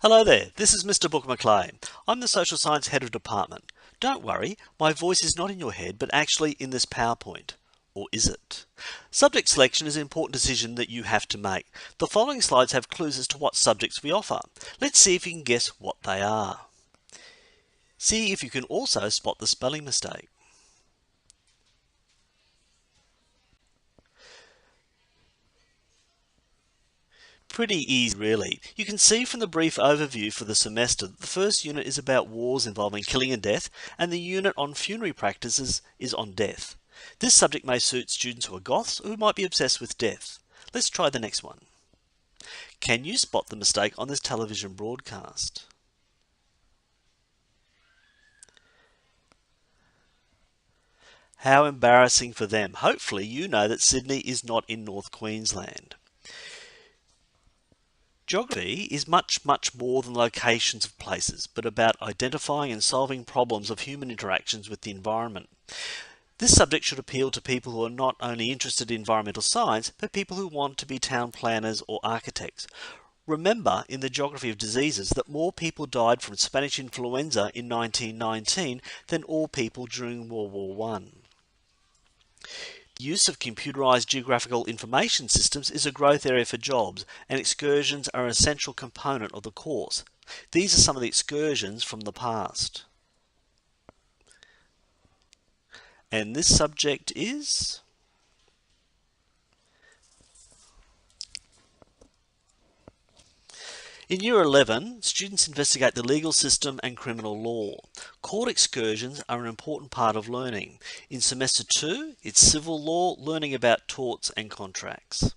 Hello there, this is Mr. Booker McLean. I'm the Social Science Head of Department. Don't worry, my voice is not in your head but actually in this PowerPoint. Or is it? Subject selection is an important decision that you have to make. The following slides have clues as to what subjects we offer. Let's see if you can guess what they are. See if you can also spot the spelling mistake. Pretty easy really. You can see from the brief overview for the semester that the first unit is about wars involving killing and death, and the unit on funerary practices is on death. This subject may suit students who are goths or who might be obsessed with death. Let's try the next one. Can you spot the mistake on this television broadcast? How embarrassing for them. Hopefully you know that Sydney is not in North Queensland. Geography is much more than locations of places, but about identifying and solving problems of human interactions with the environment. This subject should appeal to people who are not only interested in environmental science, but people who want to be town planners or architects. Remember in the geography of diseases that more people died from Spanish influenza in 1919 than all people during World War One. The use of computerized geographical information systems is a growth area for jobs, and excursions are an essential component of the course. These are some of the excursions from the past. And this subject is? In Year 11, students investigate the legal system and criminal law. Court excursions are an important part of learning. In Semester 2, it's civil law, learning about torts and contracts.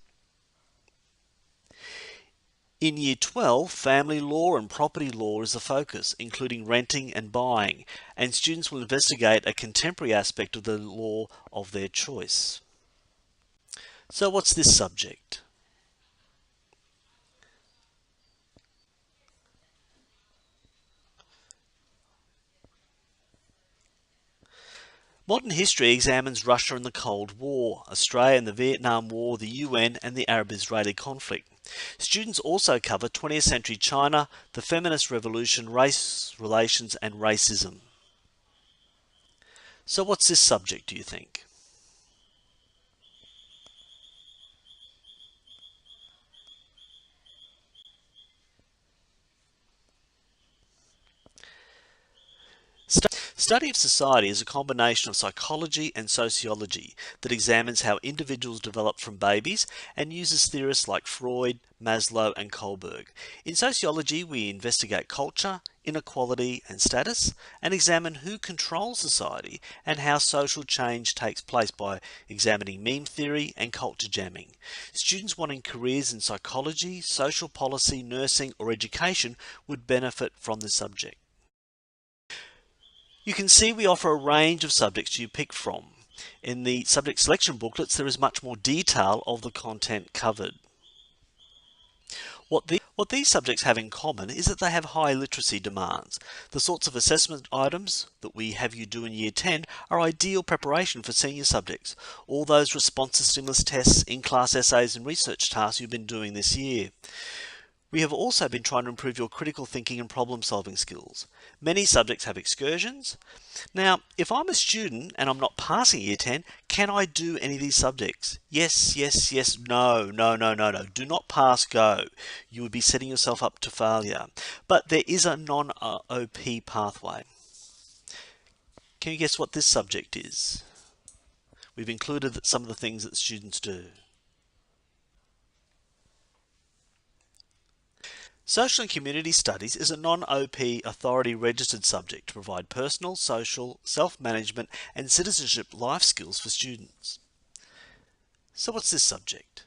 In Year 12, family law and property law is the focus, including renting and buying, and students will investigate a contemporary aspect of the law of their choice. So what's this subject? Modern history examines Russia and the Cold War, Australia and the Vietnam War, the UN and the Arab-Israeli conflict. Students also cover 20th century China, the feminist revolution, race relations and racism. So what's this subject, do you think? Study of society is a combination of psychology and sociology that examines how individuals develop from babies and uses theorists like Freud, Maslow and Kohlberg. In sociology, we investigate culture, inequality and status, and examine who controls society and how social change takes place by examining meme theory and culture jamming. Students wanting careers in psychology, social policy, nursing or education would benefit from this subject. You can see we offer a range of subjects you pick from. In the subject selection booklets, there is much more detail of the content covered. What these subjects have in common is that they have high literacy demands. The sorts of assessment items that we have you do in Year 10 are ideal preparation for senior subjects. All those responsive stimulus tests, in-class essays and research tasks you've been doing this year. We have also been trying to improve your critical thinking and problem solving skills. Many subjects have excursions. Now, if I'm a student and I'm not passing Year 10, can I do any of these subjects? Yes, yes, yes, no. Do not pass go. You would be setting yourself up to failure. But there is a non-OP pathway. Can you guess what this subject is? We've included some of the things that students do. Social and Community Studies is a non-OP authority registered subject to provide personal, social, self-management and citizenship life skills for students. So what's this subject?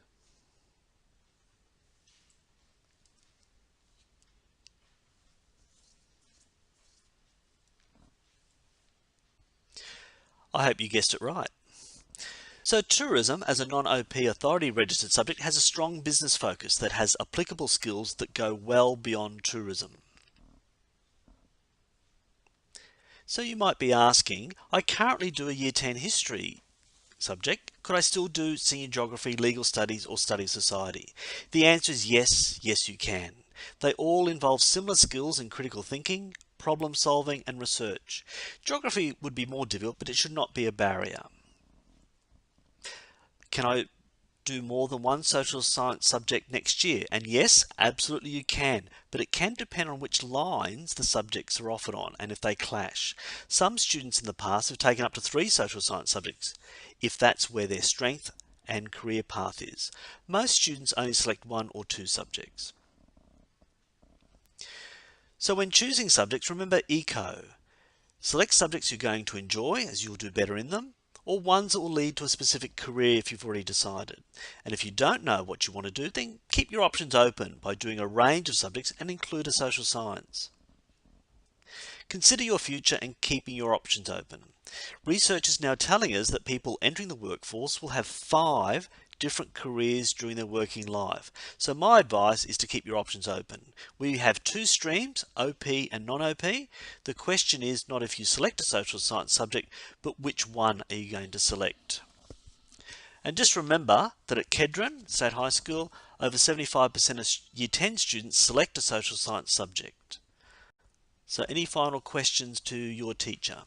I hope you guessed it right. So tourism as a non-OP authority registered subject has a strong business focus that has applicable skills that go well beyond tourism. So you might be asking, I currently do a Year 10 history subject. Could I still do senior geography, legal studies or study of society? The answer is yes, yes you can. They all involve similar skills in critical thinking, problem solving and research. Geography would be more difficult, but it should not be a barrier. Can I do more than one social science subject next year? And yes, absolutely you can, but it can depend on which lines the subjects are offered on and if they clash. Some students in the past have taken up to 3 social science subjects, if that's where their strength and career path is. Most students only select 1 or 2 subjects. So when choosing subjects, remember ECO. Select subjects you're going to enjoy, as you'll do better in them, or ones that will lead to a specific career if you've already decided. And if you don't know what you want to do, then keep your options open by doing a range of subjects and include a social science. Consider your future and keeping your options open. Research is now telling us that people entering the workforce will have 5 different careers during their working life. So my advice is to keep your options open. We have 2 streams, OP and non-OP. The question is not if you select a social science subject, but which one are you going to select. And just remember that at Kedron State High School, over 75% of Year 10 students select a social science subject. So any final questions to your teacher?